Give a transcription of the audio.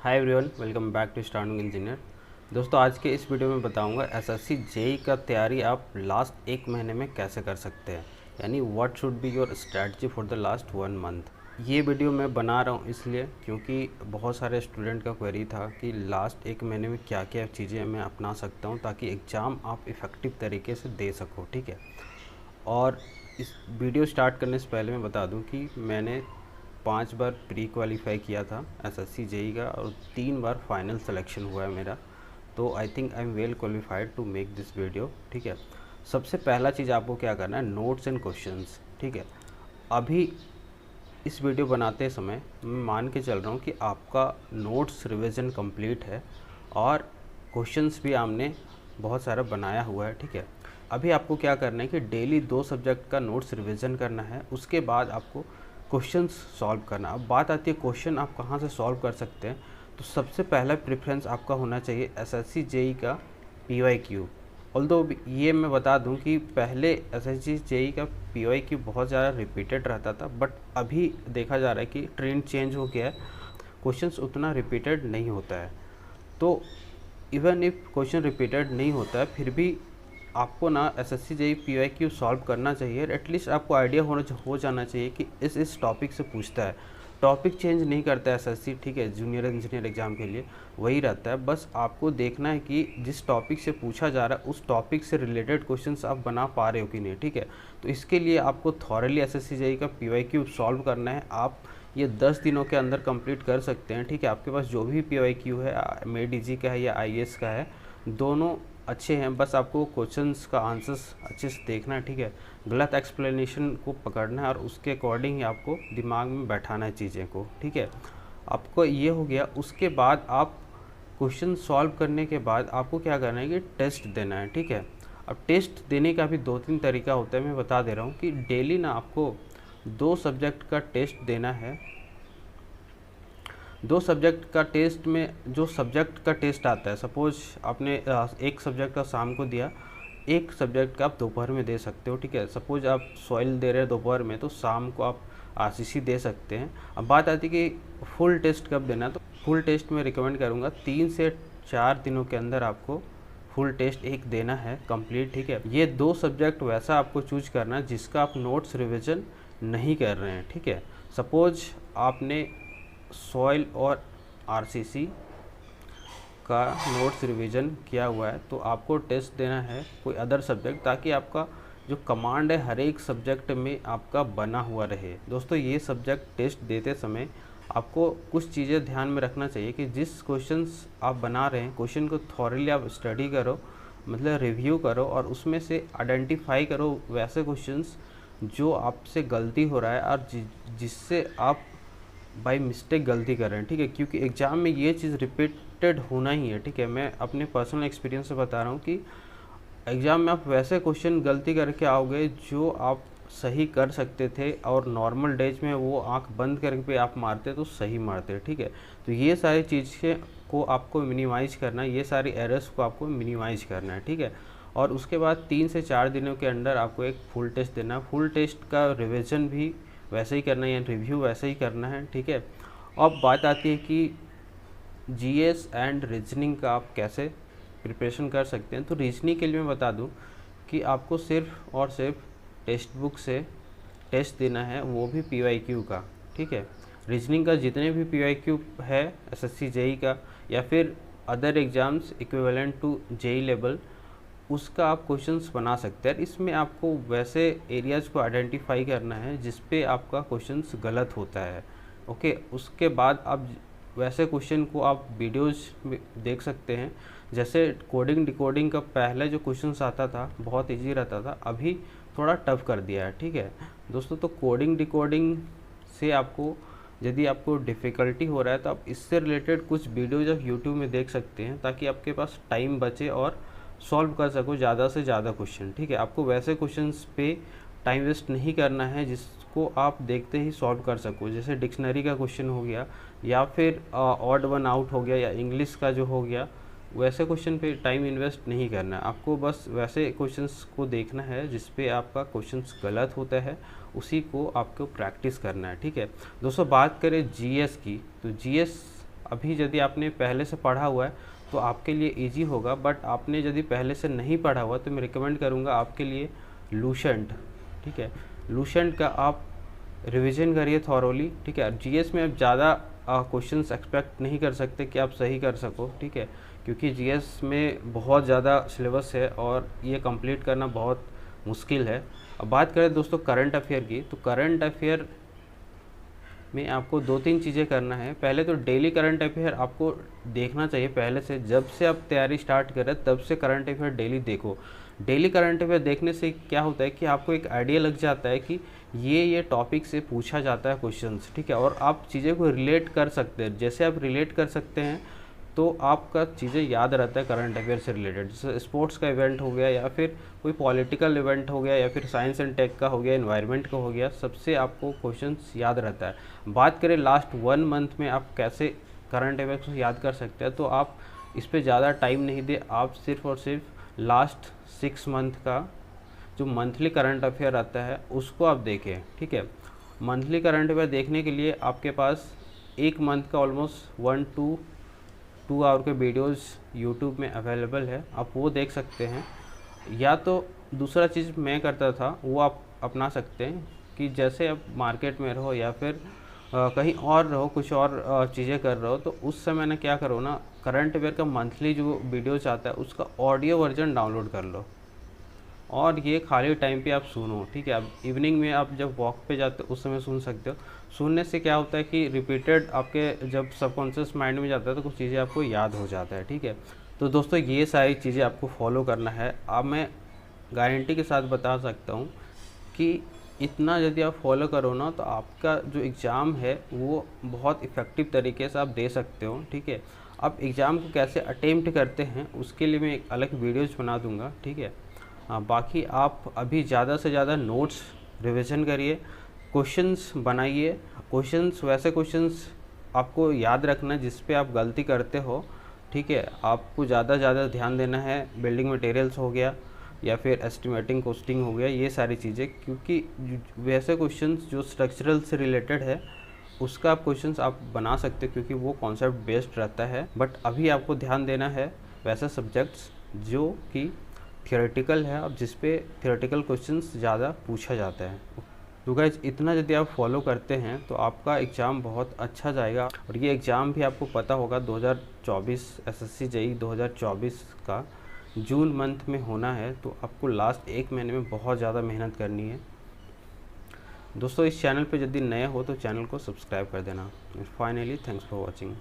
Hi everyone, welcome back to starting engineer. दोस्तों, आज के इस वीडियो में बताऊंगा एसएससी जेई का तैयारी आप लास्ट एक महीने में कैसे कर सकते हैं, यानी what should be your strategy for the last 1 month. ये वीडियो मैं बना रहा हूँ इसलिए क्योंकि बहुत सारे स्टूडेंट का क्वेरी था कि लास्ट एक महीने में क्या क्या चीज़ें मैं अपना सकता हूँ ताकि एग्ज़ाम आप इफ़ेक्टिव तरीके से दे सको। ठीक है, और इस वीडियो स्टार्ट करने से पहले मैं बता दूं कि मैंने 5 बार प्री क्वालिफाई किया था एसएससी जेई का और 3 बार फाइनल सिलेक्शन हुआ है मेरा। तो I think I am well qualified to make this video. ठीक है, सबसे पहला चीज़ आपको क्या करना है, नोट्स एंड क्वेश्चंस। ठीक है, अभी इस वीडियो बनाते समय मैं मान के चल रहा हूँ कि आपका नोट्स रिवीजन कंप्लीट है और क्वेश्चंस भी आपने बहुत सारा बनाया हुआ है। ठीक है, अभी आपको क्या करना है कि डेली 2 सब्जेक्ट का नोट्स रिवीजन करना है, उसके बाद आपको क्वेश्चंस सॉल्व करना। अब बात आती है क्वेश्चन आप कहाँ से सॉल्व कर सकते हैं, तो सबसे पहला प्रेफरेंस आपका होना चाहिए एसएससी जेई का पीवाईक्यू। ऑल्दो ये मैं बता दूं कि पहले एसएससी जेई का पीवाईक्यू बहुत ज़्यादा रिपीटेड रहता था, बट अभी देखा जा रहा है कि ट्रेंड चेंज हो गया है, क्वेश्चंस उतना रिपीटेड नहीं होता है। तो इवन इफ क्वेश्चन रिपीटेड नहीं होता है फिर भी आपको ना एसएससी जेई पीवाईक्यू सॉल्व करना चाहिए। एटलीस्ट आपको आइडिया हो जाना चाहिए कि इस टॉपिक से पूछता है। टॉपिक चेंज नहीं करता है एसएससी, ठीक है, जूनियर इंजीनियर एग्जाम के लिए वही रहता है। बस आपको देखना है कि जिस टॉपिक से पूछा जा रहा है उस टॉपिक से रिलेटेड क्वेश्चंस आप बना पा रहे हो कि नहीं। ठीक है, तो इसके लिए आपको थॉरली एसएससी जेई का पीवाईक्यू सॉल्व करना है। आप ये 10 दिनों के अंदर कंप्लीट कर सकते हैं। ठीक है, आपके पास जो भी पीवाईक्यू है, मेडीजी का है या आईएएस का है, दोनों अच्छे हैं। बस आपको क्वेश्चंस का आंसर्स अच्छे से देखना है। ठीक है, गलत एक्सप्लेनेशन को पकड़ना है और उसके अकॉर्डिंग ही आपको दिमाग में बैठाना है चीज़ें को। ठीक है, आपको ये हो गया। उसके बाद आप क्वेश्चन सॉल्व करने के बाद आपको क्या करना है कि टेस्ट देना है। ठीक है, अब टेस्ट देने का भी 2-3 तरीका होता है, मैं बता दे रहा हूँ कि डेली ना आपको 2 सब्जेक्ट का टेस्ट देना है। 2 सब्जेक्ट का टेस्ट में जो सब्जेक्ट का टेस्ट आता है, सपोज आपने एक सब्जेक्ट का शाम को दिया, एक सब्जेक्ट का आप दोपहर में दे सकते हो। ठीक है, सपोज आप सॉइल दे रहे हैं दोपहर में, तो शाम को आप आरसीसी दे सकते हैं। अब बात आती है कि फुल टेस्ट कब देना है, तो फुल टेस्ट में रिकमेंड करूँगा 3 से 4 दिनों के अंदर आपको फुल टेस्ट एक देना है कंप्लीट। ठीक है, ये 2 सब्जेक्ट वैसा आपको चूज करना है जिसका आप नोट्स रिविजन नहीं कर रहे हैं। ठीक है, सपोज आपने सॉइल और आरसीसी का नोट्स रिवीजन किया हुआ है, तो आपको टेस्ट देना है कोई अदर सब्जेक्ट, ताकि आपका जो कमांड है हर एक सब्जेक्ट में आपका बना हुआ रहे। दोस्तों, ये सब्जेक्ट टेस्ट देते समय आपको कुछ चीज़ें ध्यान में रखना चाहिए कि जिस क्वेश्चंस आप बना रहे हैं, क्वेश्चन को थॉरली आप स्टडी करो, मतलब रिव्यू करो और उसमें से आइडेंटिफाई करो वैसे क्वेश्चंस जो आपसे गलती हो रहा है और जिससे आप बाई मिस्टेक गलती कर रहे हैं। ठीक है, क्योंकि एग्ज़ाम में ये चीज़ रिपीटेड होना ही है। ठीक है, मैं अपने पर्सनल एक्सपीरियंस से बता रहा हूँ कि एग्ज़ाम में आप वैसे क्वेश्चन गलती करके आओगे जो आप सही कर सकते थे, और नॉर्मल डेज में वो आंख बंद करके आप मारते तो सही मारते। ठीक है, तो ये सारी चीज़ें को आपको मिनिमाइज़ करना है, ये सारी एरर्स को आपको मिनिमाइज़ करना है। ठीक है, और उसके बाद 3 से 4 दिनों के अंदर आपको एक फुल टेस्ट देना है। फुल टेस्ट का रिविज़न भी वैसे ही करना है या रिव्यू वैसे ही करना है। ठीक है, अब बात आती है कि जीएस एंड रीजनिंग का आप कैसे प्रिपरेशन कर सकते हैं। तो रीजनिंग के लिए मैं बता दूं कि आपको सिर्फ और सिर्फ टेक्स्ट बुक से टेस्ट देना है, वो भी पीवाईक्यू का। ठीक है, रीजनिंग का जितने भी पीवाईक्यू है एसएससी जेई का या फिर other exams equivalent to JEE level, उसका आप क्वेश्चंस बना सकते हैं। इसमें आपको वैसे एरियाज़ को आइडेंटिफाई करना है जिस पे आपका क्वेश्चंस गलत होता है। ओके, उसके बाद आप वैसे क्वेश्चन को आप वीडियोज़ में देख सकते हैं। जैसे कोडिंग डिकोडिंग का पहले जो क्वेश्चंस आता था बहुत इजी रहता था, अभी थोड़ा टफ कर दिया है। ठीक है दोस्तों, तो कोडिंग डिकोडिंग से आपको यदि आपको डिफ़िकल्टी हो रहा है तो आप इससे रिलेटेड कुछ वीडियोज आप यूट्यूब में देख सकते हैं, ताकि आपके पास टाइम बचे और सॉल्व कर सको ज़्यादा से ज़्यादा क्वेश्चन। ठीक है, आपको वैसे क्वेश्चंस पे टाइम वेस्ट नहीं करना है जिसको आप देखते ही सॉल्व कर सको। जैसे डिक्शनरी का क्वेश्चन हो गया या फिर ऑड वन आउट हो गया या इंग्लिश का जो हो गया, वैसे क्वेश्चन पे टाइम इन्वेस्ट नहीं करना है। आपको बस वैसे क्वेश्चंस को देखना है जिस पे आपका क्वेश्चंस गलत होता है, उसी को आपको प्रैक्टिस करना है। ठीक है दोस्तों, बात करें जीएस की, तो जीएस अभी यदि आपने पहले से पढ़ा हुआ है तो आपके लिए इजी होगा, बट आपने यदि पहले से नहीं पढ़ा हुआ तो मैं रिकमेंड करूँगा आपके लिए लूसेंट, ठीक है। लूसेंट का आप रिवीजन करिए थॉरोली, ठीक है। जीएस में आप ज़्यादा क्वेश्चंस एक्सपेक्ट नहीं कर सकते कि आप सही कर सको, ठीक है, क्योंकि जीएस में बहुत ज़्यादा सिलेबस है और ये कंप्लीट करना बहुत मुश्किल है। अब बात करें दोस्तों करंट अफेयर की, तो करंट अफेयर में आपको 2-3 चीज़ें करना है। पहले तो डेली करंट अफेयर आपको देखना चाहिए पहले से, जब से आप तैयारी स्टार्ट करें तब से करंट अफेयर डेली देखो। डेली करंट अफेयर देखने से क्या होता है कि आपको एक आइडिया लग जाता है कि ये टॉपिक से पूछा जाता है क्वेश्चंस, ठीक है, और आप चीज़ें को रिलेट कर सकते हैं। जैसे आप रिलेट कर सकते हैं तो आपका चीज़ें याद रहता है करंट अफेयर से रिलेटेड। जैसे स्पोर्ट्स का इवेंट हो गया, या फिर कोई पॉलिटिकल इवेंट हो गया, या फिर साइंस एंड टेक का हो गया, एनवायरनमेंट का हो गया, सबसे आपको क्वेश्चंस याद रहता है। बात करें लास्ट 1 मंथ में आप कैसे करंट अफेयर को याद कर सकते हैं, तो आप इस पर ज़्यादा टाइम नहीं दे, आप सिर्फ और सिर्फ लास्ट 6 मंथ का जो मंथली करंट अफेयर आता है उसको आप देखें, ठीक है। मंथली करंट अफेयर देखने के लिए आपके पास 1 मंथ का ऑलमोस्ट 1 to 2 आवर के वीडियोस यूट्यूब में अवेलेबल है, आप वो देख सकते हैं। या तो दूसरा चीज़ मैं करता था वो आप अपना सकते हैं कि जैसे आप मार्केट में रहो या फिर कहीं और रहो, कुछ और चीज़ें कर रहे हो, तो उस समय ना क्या करो ना, करंट अफेयर का मंथली जो वीडियोज आता है उसका ऑडियो वर्जन डाउनलोड कर लो और ये खाली टाइम पे आप सुनो, ठीक है। अब इवनिंग में आप जब वॉक पे जाते हो उस समय सुन सकते हो। सुनने से क्या होता है कि रिपीटेड आपके जब सबकॉन्शियस माइंड में जाता है तो कुछ चीज़ें आपको याद हो जाता है, ठीक है। तो दोस्तों ये सारी चीज़ें आपको फॉलो करना है। अब मैं गारंटी के साथ बता सकता हूँ कि इतना यदि आप फॉलो करो ना तो आपका जो एग्ज़ाम है वो बहुत इफ़ेक्टिव तरीके से आप दे सकते हो, ठीक है। अब एग्ज़ाम को कैसे अटेम्प्ट करते हैं उसके लिए मैं एक अलग वीडियोज़ बना दूँगा, ठीक है। बाकी आप अभी ज़्यादा से ज़्यादा नोट्स रिवीजन करिए, क्वेश्चंस बनाइए। क्वेश्चंस वैसे क्वेश्चंस आपको याद रखना जिस पे आप गलती करते हो, ठीक है। आपको ज़्यादा ध्यान देना है, बिल्डिंग मटेरियल्स हो गया या फिर एस्टिमेटिंग कॉस्टिंग हो गया, ये सारी चीज़ें, क्योंकि वैसे क्वेश्चंस जो स्ट्रक्चरल से रिलेटेड है उसका आप क्वेश्चंस आप बना सकते हो क्योंकि वो कॉन्सेप्ट बेस्ड रहता है। बट अभी आपको ध्यान देना है वैसे सब्जेक्ट्स जो कि थियोरेटिकल है और जिस पे थियोरेटिकल क्वेश्चंस ज़्यादा पूछा जाता है। तो गाइज इतना यदि आप फॉलो करते हैं तो आपका एग्ज़ाम बहुत अच्छा जाएगा। और ये एग्ज़ाम भी आपको पता होगा 2024 एसएससी जेईई 2024 का जून मंथ में होना है, तो आपको लास्ट 1 महीने में बहुत ज़्यादा मेहनत करनी है। दोस्तों इस चैनल पे यदि नए हो तो चैनल को सब्सक्राइब कर देना। Finally thanks for watching.